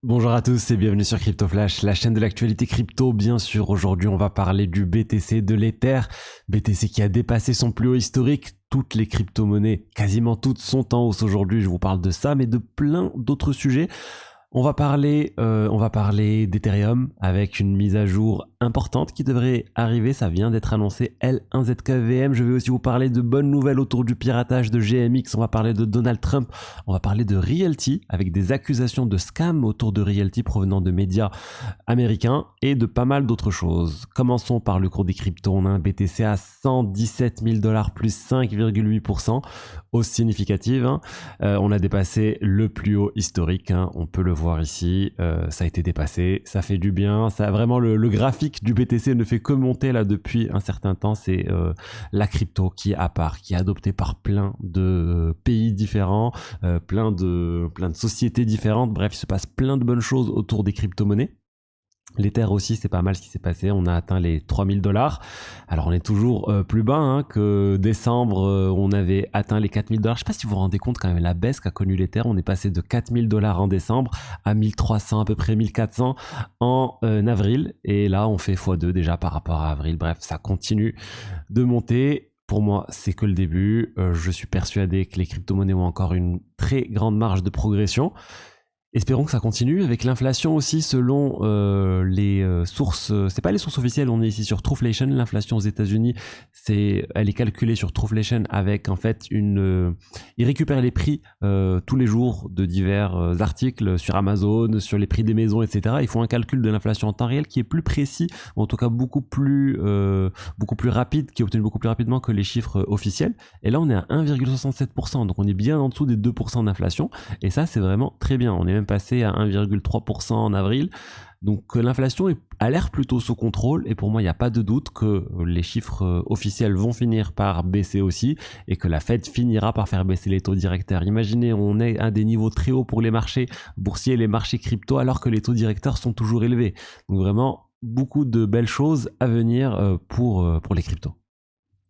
Bonjour à tous et bienvenue sur Crypto Flash, la chaîne de l'actualité crypto. Bien sûr, aujourd'hui on va parler du BTC, de l'Ether. BTC qui a dépassé son plus haut historique. Toutes les crypto-monnaies, quasiment toutes, sont en hausse aujourd'hui. Je vous parle de ça, mais de plein d'autres sujets. On va parler d'Ethereum avec une mise à jour importante qui devrait arriver. Ça vient d'être annoncé, L1ZKVM. Je vais aussi vous parler de bonnes nouvelles autour du piratage de GMX. On va parler de Donald Trump. On va parler de Realty avec des accusations de scam autour de Realty provenant de médias américains et de pas mal d'autres choses. Commençons par le cours des cryptos. On a un BTC à 117 000 $ plus 5,8%. Hausse significative. On a dépassé le plus haut historique. On peut le voir ici. Ça a été dépassé. Ça fait du bien. Ça, vraiment, le graphique du BTC ne fait que monter là depuis un certain temps. C'est la crypto qui est à part, qui est adoptée par plein de pays différents, plein de sociétés différentes. Bref, il se passe plein de bonnes choses autour des crypto-monnaies. L'Ether aussi, c'est pas mal ce qui s'est passé. On a atteint les 3000 $. Alors, on est toujours plus bas que décembre. On avait atteint les 4000 $. Je sais pas si vous vous rendez compte quand même la baisse qu'a connue l'Ether. On est passé de 4000 $ en décembre à 1300, à peu près 1400 en avril. Et là, on fait x2 déjà par rapport à avril. Bref, ça continue de monter. Pour moi, c'est que le début. Je suis persuadé que les crypto-monnaies ont encore une très grande marge de progression. Espérons que ça continue avec l'inflation aussi selon les sources. C'est pas les sources officielles. On est ici sur Trueflation. L'inflation aux États-Unis, elle est calculée sur Trueflation avec en fait ils récupèrent les prix tous les jours de divers articles sur Amazon, sur les prix des maisons, etc. Ils font un calcul de l'inflation en temps réel qui est plus précis, ou en tout cas beaucoup plus rapide, qui est obtenu beaucoup plus rapidement que les chiffres officiels. Et là, on est à 1,67%. Donc, on est bien en dessous des 2% d'inflation. Et ça, c'est vraiment très bien. On est même passé à 1,3% en avril. Donc l'inflation a l'air plutôt sous contrôle et pour moi il n'y a pas de doute que les chiffres officiels vont finir par baisser aussi et que la Fed finira par faire baisser les taux directeurs. Imaginez, on est à des niveaux très hauts pour les marchés boursiers, les marchés crypto alors que les taux directeurs sont toujours élevés. Donc vraiment beaucoup de belles choses à venir pour les cryptos.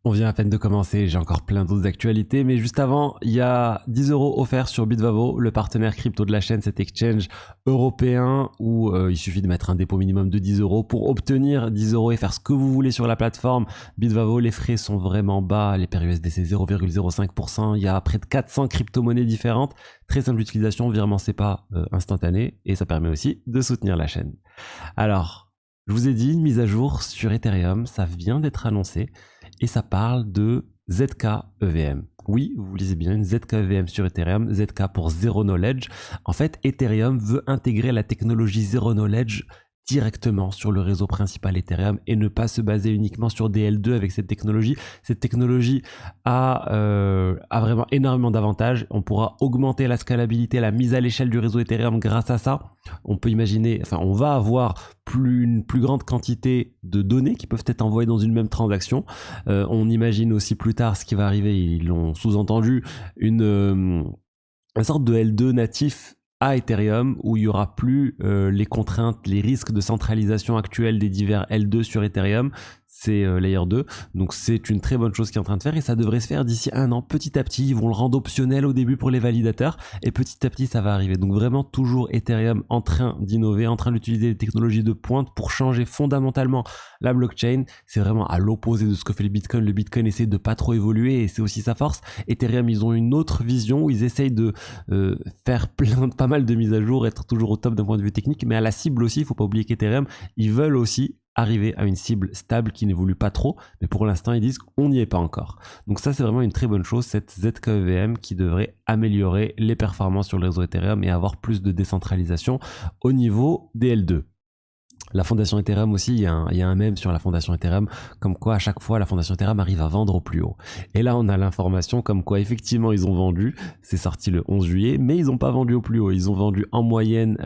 On vient à peine de commencer, j'ai encore plein d'autres actualités, mais juste avant, il y a 10 € offerts sur Bitvavo, le partenaire crypto de la chaîne, cet exchange européen où il suffit de mettre un dépôt minimum de 10 € pour obtenir 10 € et faire ce que vous voulez sur la plateforme. Bitvavo, les frais sont vraiment bas, les paires USDC 0,05%, il y a près de 400 crypto-monnaies différentes, très simple d'utilisation, virement SEPA instantané et ça permet aussi de soutenir la chaîne. Alors, je vous ai dit, une mise à jour sur Ethereum, ça vient d'être annoncé. Et ça parle de ZKEVM. Oui, vous lisez bien, une ZKEVM sur Ethereum, ZK pour Zero Knowledge. En fait, Ethereum veut intégrer la technologie Zero Knowledge directement sur le réseau principal Ethereum et ne pas se baser uniquement sur des L2 avec cette technologie. Cette technologie a vraiment énormément d'avantages. On pourra augmenter la scalabilité, la mise à l'échelle du réseau Ethereum grâce à ça. On peut imaginer, on va avoir une plus grande quantité de données qui peuvent être envoyées dans une même transaction. On imagine aussi plus tard ce qui va arriver, ils l'ont sous-entendu, une sorte de L2 natif à Ethereum où il n'y aura plus les contraintes, les risques de centralisation actuels des divers L2 sur Ethereum. C'est Layer 2, donc c'est une très bonne chose qui est en train de faire et ça devrait se faire d'ici un an. Petit à petit, ils vont le rendre optionnel au début pour les validateurs et petit à petit ça va arriver. Donc vraiment toujours Ethereum en train d'innover, en train d'utiliser des technologies de pointe pour changer fondamentalement la blockchain. C'est vraiment à l'opposé de ce que fait le Bitcoin. Le Bitcoin essaie de pas trop évoluer et c'est aussi sa force. Ethereum, ils ont une autre vision où ils essayent de faire pas mal de mises à jour, être toujours au top d'un point de vue technique, mais à la cible aussi. Il faut pas oublier qu'Ethereum, ils veulent aussi arriver à une cible stable qui n'évolue pas trop, mais pour l'instant ils disent qu'on n'y est pas encore. Donc ça c'est vraiment une très bonne chose, cette ZKEVM qui devrait améliorer les performances sur le réseau Ethereum et avoir plus de décentralisation au niveau des L2. La fondation Ethereum aussi, il y a un mème sur la fondation Ethereum, comme quoi à chaque fois la fondation Ethereum arrive à vendre au plus haut. Et là on a l'information comme quoi effectivement ils ont vendu, c'est sorti le 11 juillet, mais ils n'ont pas vendu au plus haut, ils ont vendu en moyenne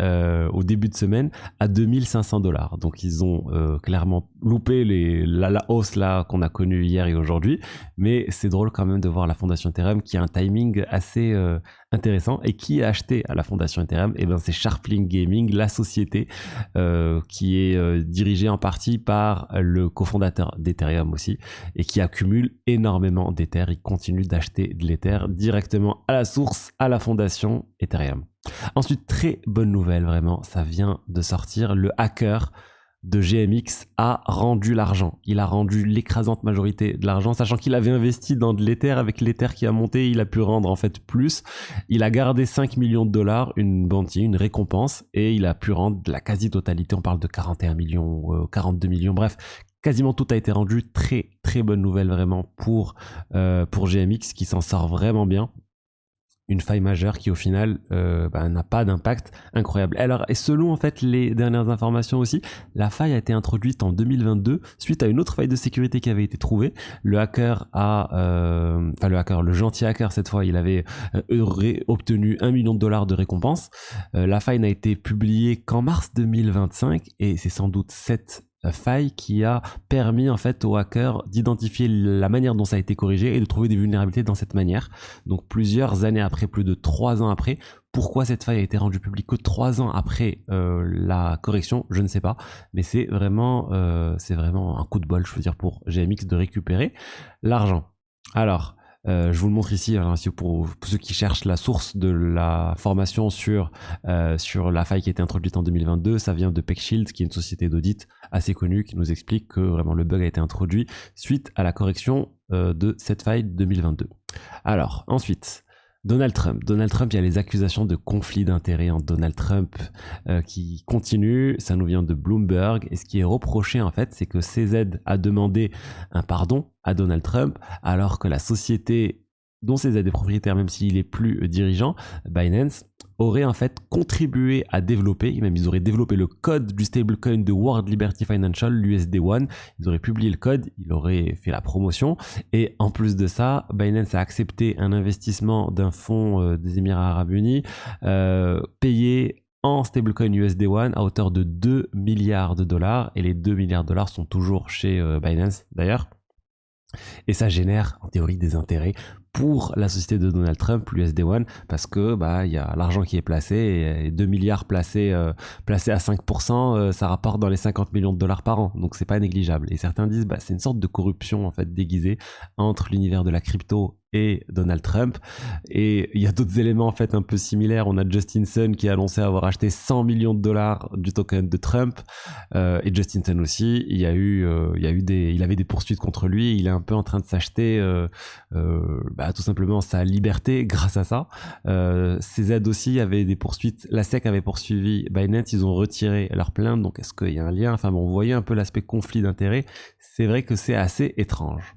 au début de semaine à 2500 $. Donc ils ont clairement loupé la hausse là qu'on a connue hier et aujourd'hui, mais c'est drôle quand même de voir la fondation Ethereum qui a un timing intéressant. Et qui a acheté à la fondation Ethereum? Eh ben, c'est Sharplink Gaming, la société qui est dirigée en partie par le cofondateur d'Ethereum aussi et qui accumule énormément d'Ether. Il continue d'acheter de l'Ether directement à la source, à la fondation Ethereum. Ensuite, très bonne nouvelle, vraiment, ça vient de sortir. Le hacker de GMX a rendu l'argent. Il a rendu l'écrasante majorité de l'argent, sachant qu'il avait investi dans de l'Ether. Avec l'Ether qui a monté, il a pu rendre en fait plus. Il a gardé 5 millions de dollars, une bounty, une récompense, et il a pu rendre la quasi-totalité. On parle de 41 millions, 42 millions, bref. Quasiment tout a été rendu. Très très bonne nouvelle vraiment pour GMX qui s'en sort vraiment bien. Une faille majeure qui au final n'a pas d'impact incroyable. Alors, et selon en fait les dernières informations aussi, la faille a été introduite en 2022 suite à une autre faille de sécurité qui avait été trouvée. Le gentil hacker cette fois, il avait obtenu 1 million de dollars de récompense. La faille n'a été publiée qu'en mars 2025 et c'est sans doute cette faille qui a permis en fait aux hackers d'identifier la manière dont ça a été corrigé et de trouver des vulnérabilités dans cette manière. Donc plusieurs années après, plus de 3 ans après, pourquoi cette faille a été rendue publique que 3 ans après la correction, je ne sais pas, mais c'est vraiment un coup de bol, je veux dire, pour GMX de récupérer l'argent. Alors, je vous le montre ici, hein, pour ceux qui cherchent la source de la formation sur la faille qui a été introduite en 2022. Ça vient de PeckShield, qui est une société d'audit assez connue, qui nous explique que vraiment le bug a été introduit suite à la correction de cette faille 2022. Alors, ensuite, Donald Trump, il y a les accusations de conflit d'intérêts entre Donald Trump qui continuent. Ça nous vient de Bloomberg. Et ce qui est reproché, en fait, c'est que CZ a demandé un pardon à Donald Trump, alors que la société dont CZ est propriétaire, même s'il est plus dirigeant, Binance, aurait en fait contribué à développer, même ils auraient développé le code du stablecoin de World Liberty Financial, l'USD One. Ils auraient publié le code, ils auraient fait la promotion. Et en plus de ça, Binance a accepté un investissement d'un fonds des Émirats Arabes Unis payé en stablecoin USD One à hauteur de 2 milliards de dollars. Et les 2 milliards de dollars sont toujours chez Binance d'ailleurs. Et ça génère en théorie des intérêts pour la société de Donald Trump, l'USD One, parce que y a l'argent qui est placé et 2 milliards placés à 5%, ça rapporte dans les 50 millions de dollars par an, donc c'est pas négligeable. Et certains disent c'est une sorte de corruption en fait déguisée entre l'univers de la crypto et Donald Trump. Et il y a d'autres éléments en fait un peu similaires. On a Justin Sun qui a annoncé avoir acheté 100 millions de dollars du token de Trump, et Justin Sun aussi, il avait des poursuites contre lui. Il est un peu en train de s'acheter tout simplement sa liberté grâce à ça. CZ aussi avait des poursuites. La SEC avait poursuivi Binance, ils ont retiré leur plainte. Donc est-ce qu'il y a un lien? Enfin bon, vous voyez un peu l'aspect conflit d'intérêts. C'est vrai que c'est assez étrange.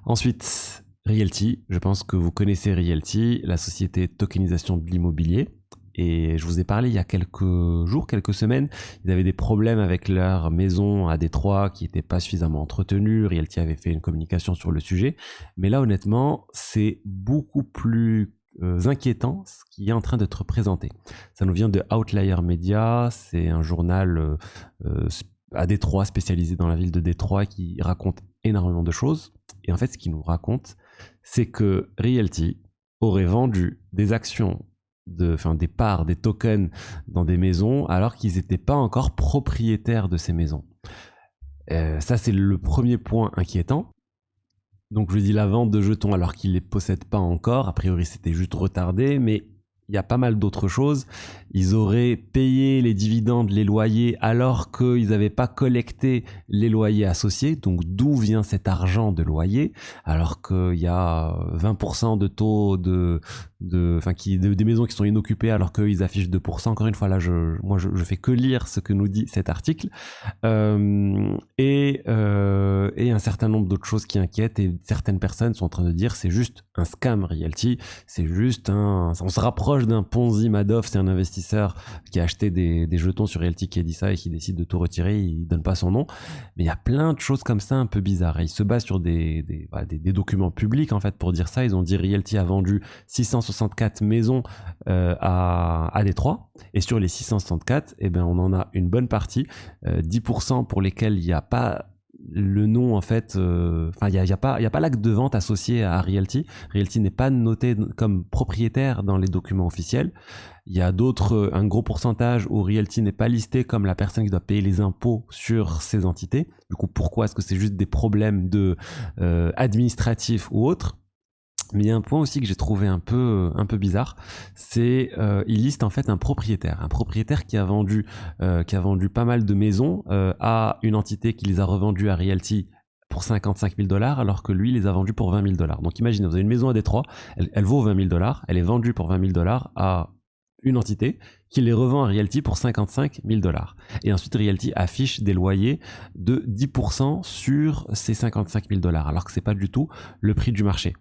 Ensuite, Realty, je pense que vous connaissez Realty, la société de tokenisation de l'immobilier. Et je vous ai parlé il y a quelques jours, quelques semaines, ils avaient des problèmes avec leur maison à Détroit qui n'était pas suffisamment entretenue. Realty avait fait une communication sur le sujet. Mais là, honnêtement, c'est beaucoup plus inquiétant ce qui est en train d'être présenté. Ça nous vient de Outlier Media, c'est un journal à Détroit, spécialisé dans la ville de Détroit, qui raconte énormément de choses. Et en fait, ce qu'il nous raconte, c'est que Realty aurait vendu des actions, des parts, des tokens dans des maisons alors qu'ils n'étaient pas encore propriétaires de ces maisons. Ça, c'est le premier point inquiétant. Donc, je dis la vente de jetons alors qu'ils ne les possèdent pas encore. A priori, c'était juste retardé, mais il y a pas mal d'autres choses. Ils auraient payé les dividendes, les loyers, alors qu'ils n'avaient pas collecté les loyers associés. Donc, d'où vient cet argent de loyer? Alors qu'il y a 20% de taux des maisons qui sont inoccupées, alors qu'ils affichent 2%. Encore une fois, là, je fais que lire ce que nous dit cet article. Et un certain nombre d'autres choses qui inquiètent. Et certaines personnes sont en train de dire c'est juste un scam Realty. C'est juste on se rapproche d'un Ponzi Madoff. C'est un investisseur qui a acheté des jetons sur Realty qui a dit ça et qui décide de tout retirer. Il donne pas son nom, mais il y a plein de choses comme ça un peu bizarres. Et ils se basent sur des documents publics en fait pour dire ça. Ils ont dit Realty a vendu 664 maisons à Détroit, et sur les 664, on en a une bonne partie, 10% pour lesquels il n'y a pas le nom en fait, enfin il y a pas l'acte de vente associé à Realty. Realty n'est pas noté comme propriétaire dans les documents officiels. Il y a un gros pourcentage où Realty n'est pas listé comme la personne qui doit payer les impôts sur ces entités. Du coup, pourquoi est-ce que c'est juste des problèmes administratifs ou autres? Mais il y a un point aussi que j'ai trouvé un peu bizarre, c'est il liste en fait un propriétaire qui a vendu pas mal de maisons à une entité qui les a revendues à Realty pour 55 000 dollars, alors que lui les a vendues pour 20 000 dollars. Donc imaginez, vous avez une maison à Détroit, elle vaut 20 000 dollars, elle est vendue pour 20 000 dollars à une entité qui les revend à Realty pour 55 000 dollars. Et ensuite, Realty affiche des loyers de 10% sur ces 55 000 dollars, alors que c'est pas du tout le prix du marché.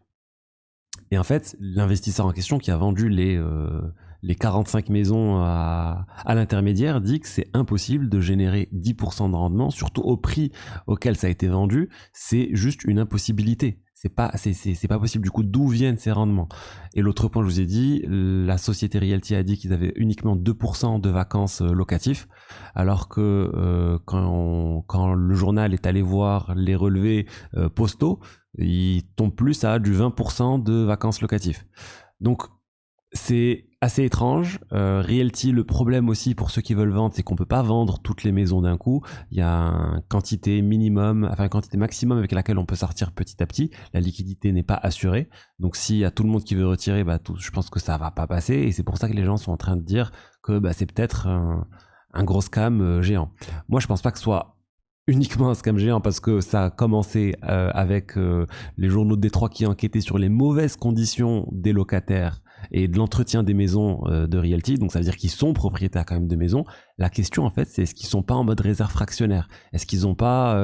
Et en fait, l'investisseur en question qui a vendu les 45 maisons à l'intermédiaire dit que c'est impossible de générer 10% de rendement, surtout au prix auquel ça a été vendu. C'est juste une impossibilité. C'est pas possible. Du coup, d'où viennent ces rendements? Et l'autre point, je vous ai dit, la société Realty a dit qu'ils avaient uniquement 2% de vacances locatifs, alors que quand le journal est allé voir les relevés postaux, il tombe plus à du 20% de vacances locatives. Donc, c'est assez étrange. Realty, le problème aussi pour ceux qui veulent vendre, c'est qu'on peut pas vendre toutes les maisons d'un coup. Il y a une quantité maximum avec laquelle on peut sortir petit à petit. La liquidité n'est pas assurée. Donc s'il y a tout le monde qui veut retirer, je pense que ça va pas passer. Et c'est pour ça que les gens sont en train de dire que c'est peut-être un gros scam géant. Moi, je pense pas que ce soit uniquement un scam géant parce que ça a commencé avec les journaux de Détroit qui enquêtaient sur les mauvaises conditions des locataires et de l'entretien des maisons de Realty. Donc ça veut dire qu'ils sont propriétaires quand même de maisons. La question en fait, c'est est-ce qu'ils sont pas en mode réserve fractionnaire? Est-ce qu'ils ont pas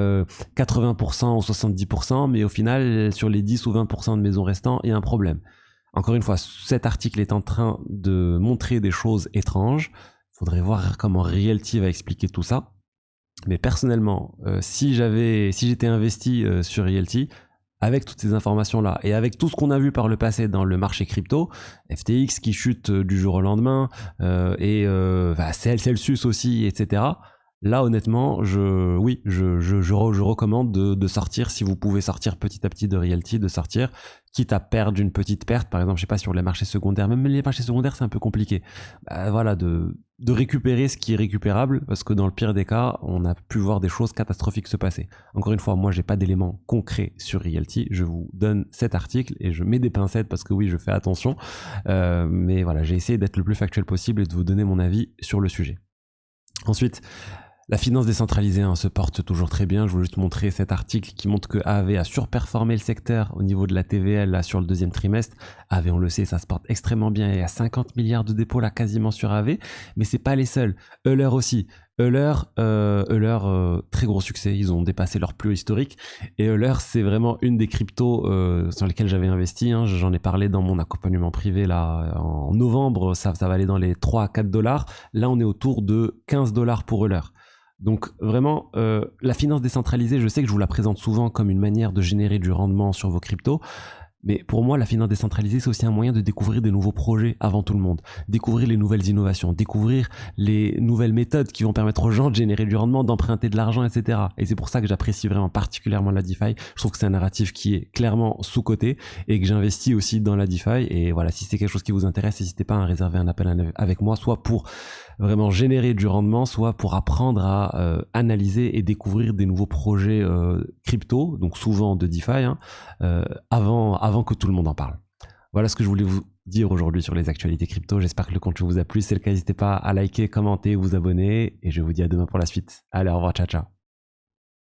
80% ou 70%, mais au final sur les 10 ou 20% de maisons restantes, il y a un problème. Encore une fois, cet article est en train de montrer des choses étranges. Il faudrait voir comment Realty va expliquer tout ça. Mais personnellement, si j'étais investi sur Realty, avec toutes ces informations-là et avec tout ce qu'on a vu par le passé dans le marché crypto, FTX qui chute du jour au lendemain et Celsius aussi, etc. Là, honnêtement, je recommande de sortir, si vous pouvez sortir petit à petit de Realty, de sortir, quitte à perdre une petite perte, par exemple, je sais pas, sur les marchés secondaires. Même les marchés secondaires, c'est un peu compliqué. Voilà, de récupérer ce qui est récupérable, parce que dans le pire des cas, on a pu voir des choses catastrophiques se passer. Encore une fois, moi, j'ai pas d'éléments concrets sur Realty. Je vous donne cet article et je mets des pincettes parce que oui, je fais attention. Mais voilà, j'ai essayé d'être le plus factuel possible et de vous donner mon avis sur le sujet. Ensuite, la finance décentralisée se porte toujours très bien. Je voulais juste montrer cet article qui montre que AAV a surperformé le secteur au niveau de la TVL là, sur le deuxième trimestre. AAV, on le sait, ça se porte extrêmement bien. Il y a 50 milliards de dépôts là quasiment sur AAV, mais c'est pas les seuls. Euler aussi. Euler, très gros succès. Ils ont dépassé leur plus haut historique. Et Euler, c'est vraiment une des cryptos sur lesquelles j'avais investi. J'en ai parlé dans mon accompagnement privé là en novembre. Ça va aller dans les 3 à 4 dollars. Là, on est autour de 15 dollars pour Euler. Donc vraiment, la finance décentralisée, je sais que je vous la présente souvent comme une manière de générer du rendement sur vos cryptos, mais pour moi, la finance décentralisée, c'est aussi un moyen de découvrir de nouveaux projets avant tout le monde, découvrir les nouvelles innovations, découvrir les nouvelles méthodes qui vont permettre aux gens de générer du rendement, d'emprunter de l'argent, etc. Et c'est pour ça que j'apprécie vraiment particulièrement la DeFi. Je trouve que c'est un narratif qui est clairement sous-coté et que j'investis aussi dans la DeFi. Et voilà, si c'est quelque chose qui vous intéresse, n'hésitez pas à réserver un appel avec moi, soit pour vraiment générer du rendement, soit pour apprendre à analyser et découvrir des nouveaux projets crypto, donc souvent de DeFi, avant que tout le monde en parle. Voilà ce que je voulais vous dire aujourd'hui sur les actualités crypto. J'espère que le contenu vous a plu. Si c'est le cas, n'hésitez pas à liker, commenter, vous abonner. Et je vous dis à demain pour la suite. Allez, au revoir, ciao, ciao.